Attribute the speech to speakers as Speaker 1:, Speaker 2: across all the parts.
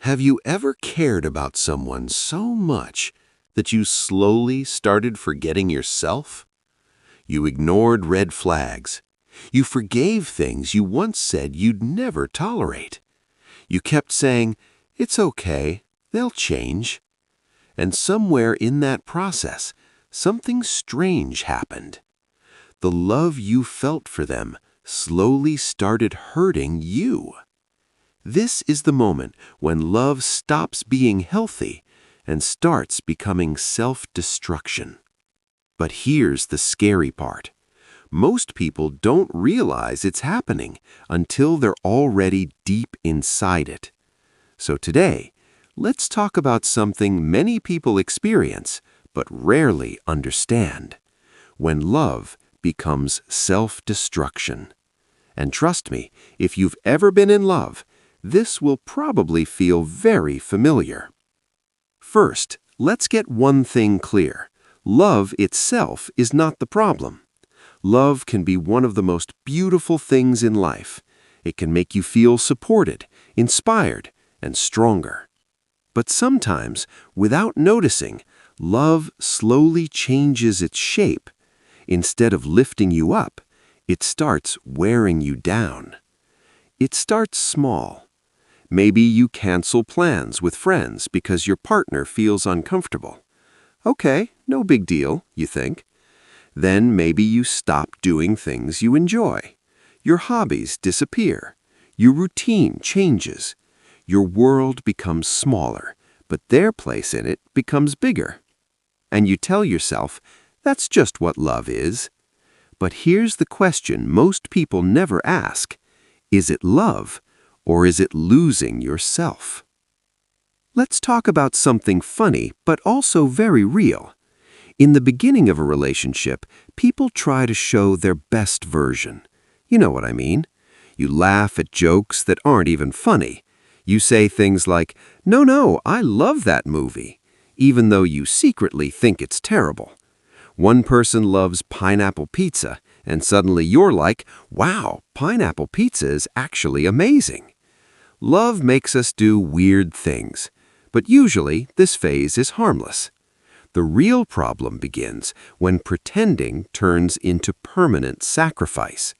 Speaker 1: Have you ever cared about someone so much that you slowly started forgetting yourself? You ignored red flags. You forgave things you once said you'd never tolerate. You kept saying, "It's okay, they'll change." And somewhere in that process, something strange happened. The love you felt for them slowly started hurting you. This is the moment when love stops being healthy and starts becoming self-destruction. But here's the scary part. Most people don't realize it's happening until they're already deep inside it. So today, let's talk about something many people experience but rarely understand. When love becomes self-destruction. And trust me, if you've ever been in love, this will probably feel very familiar. First, let's get one thing clear. Love itself is not the problem. Love can be one of the most beautiful things in life. It can make you feel supported, inspired, and stronger. But sometimes, without noticing, love slowly changes its shape. Instead of lifting you up, it starts wearing you down. It starts small. Maybe you cancel plans with friends because your partner feels uncomfortable. Okay, no big deal, you think. Then maybe you stop doing things you enjoy. Your hobbies disappear. Your routine changes. Your world becomes smaller, but their place in it becomes bigger. And you tell yourself, that's just what love is. But here's the question most people never ask. Is it love, or is it losing yourself? Let's talk about something funny, but also very real. In the beginning of a relationship, people try to show their best version. You know what I mean? You laugh at jokes that aren't even funny. You say things like, "No, I love that movie," even though you secretly think it's terrible. One person loves pineapple pizza, and suddenly you're like, "Wow, pineapple pizza is actually amazing." Love makes us do weird things, but usually this phase is harmless. The real problem begins when pretending turns into permanent sacrifice.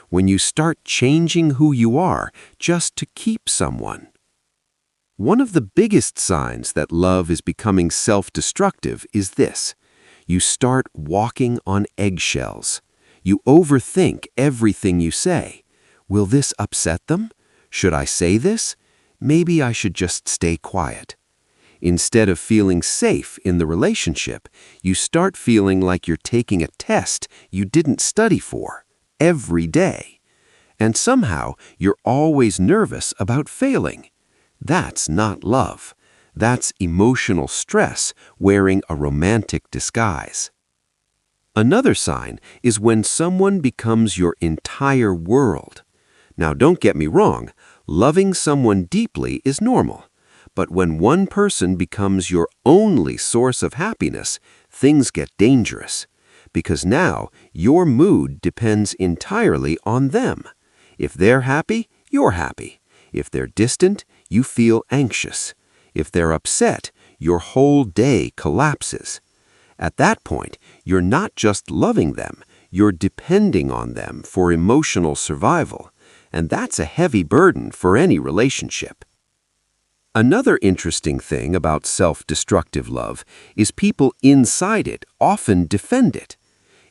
Speaker 1: When you start changing who you are just to keep someone. One of the biggest signs that love is becoming self-destructive is this. You start walking on eggshells. You overthink everything you say. Will this upset them? Should I say this? Maybe I should just stay quiet. Instead of feeling safe in the relationship, you start feeling like you're taking a test you didn't study for, every day. And somehow, you're always nervous about failing. That's not love. That's emotional stress wearing a romantic disguise. Another sign is when someone becomes your entire world. Now, don't get me wrong, loving someone deeply is normal. But when one person becomes your only source of happiness, things get dangerous. Because now, your mood depends entirely on them. If they're happy, you're happy. If they're distant, you feel anxious. If they're upset, your whole day collapses. At that point, you're not just loving them, you're depending on them for emotional survival. And that's a heavy burden for any relationship. Another interesting thing about self-destructive love is people inside it often defend it.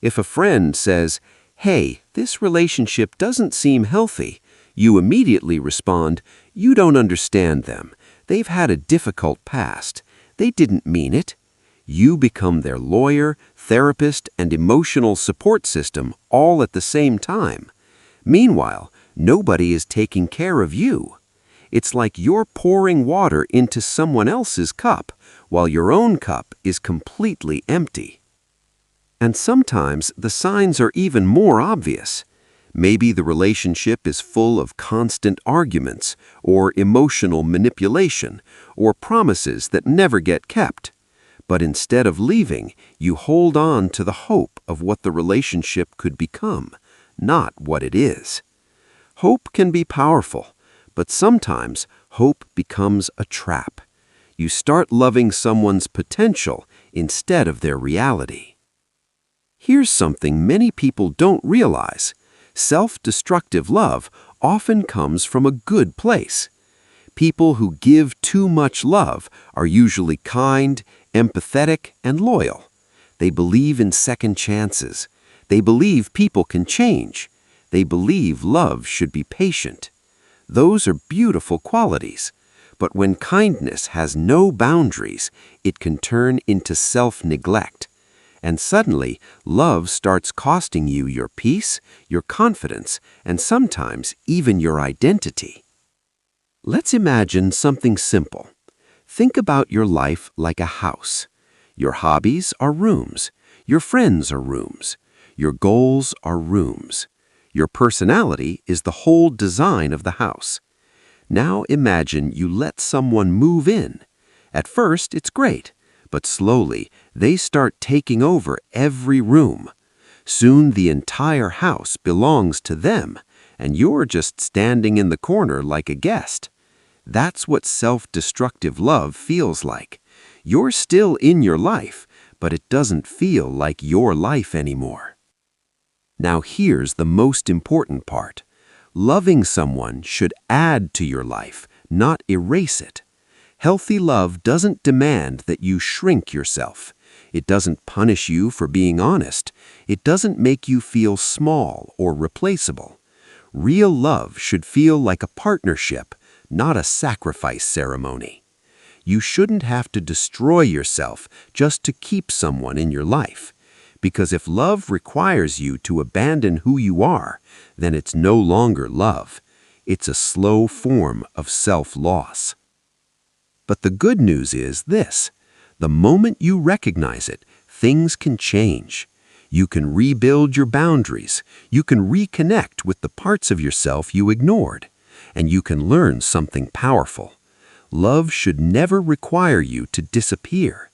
Speaker 1: If a friend says, "Hey, this relationship doesn't seem healthy," you immediately respond, "You don't understand them. They've had a difficult past. They didn't mean it." You become their lawyer, therapist, and emotional support system all at the same time. Meanwhile, nobody is taking care of you. It's like you're pouring water into someone else's cup while your own cup is completely empty. And sometimes the signs are even more obvious. Maybe the relationship is full of constant arguments, or emotional manipulation, or promises that never get kept. But instead of leaving, you hold on to the hope of what the relationship could become, not what it is. Hope can be powerful, but sometimes
Speaker 2: hope becomes a trap. You start loving someone's potential instead of their reality. Here's something many people don't realize. Self-destructive love often comes from a good place. People who give too much love are usually kind, empathetic, and loyal. They believe in second chances. They believe people can change. They believe love should be patient. Those are beautiful qualities. But when kindness has no boundaries, it can turn into self-neglect. And suddenly, love starts costing you your peace, your confidence, and sometimes even your identity. Let's imagine something simple. Think about your life like a house. Your hobbies are rooms. Your friends are rooms. Your goals are rooms. Your personality is the whole design of the house. Now imagine you let someone move in. At first, it's great, but slowly they start taking over every room. Soon the entire house belongs to them, and you're just standing in the corner like a guest. That's what self-destructive love feels like. You're still in your life, but it doesn't feel like your life anymore. Now here's the most important part. Loving someone should add to your life, not erase it. Healthy love doesn't demand that you shrink yourself. It doesn't punish you for being honest. It doesn't make you feel small or replaceable. Real love should feel like a partnership, not a sacrifice ceremony. You shouldn't have to destroy yourself just to keep someone in your life. Because if love requires you to abandon who you are, then it's no longer love. It's a slow form of self-loss. But the good news is this. The moment you recognize it, things can change. You can rebuild your boundaries. You can reconnect with the parts of yourself you ignored. And you can learn something powerful. Love should never require you to disappear.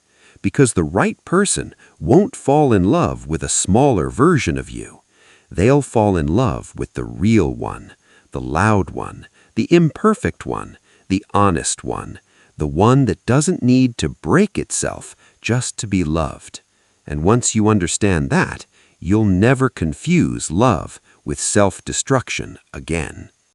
Speaker 2: Because the right person won't fall in love with a smaller version of you. They'll fall in love with the real one, the loud one, the imperfect one, the honest one, the one that doesn't need to break itself just to be loved. And once you understand that, you'll never confuse love with self-destruction again.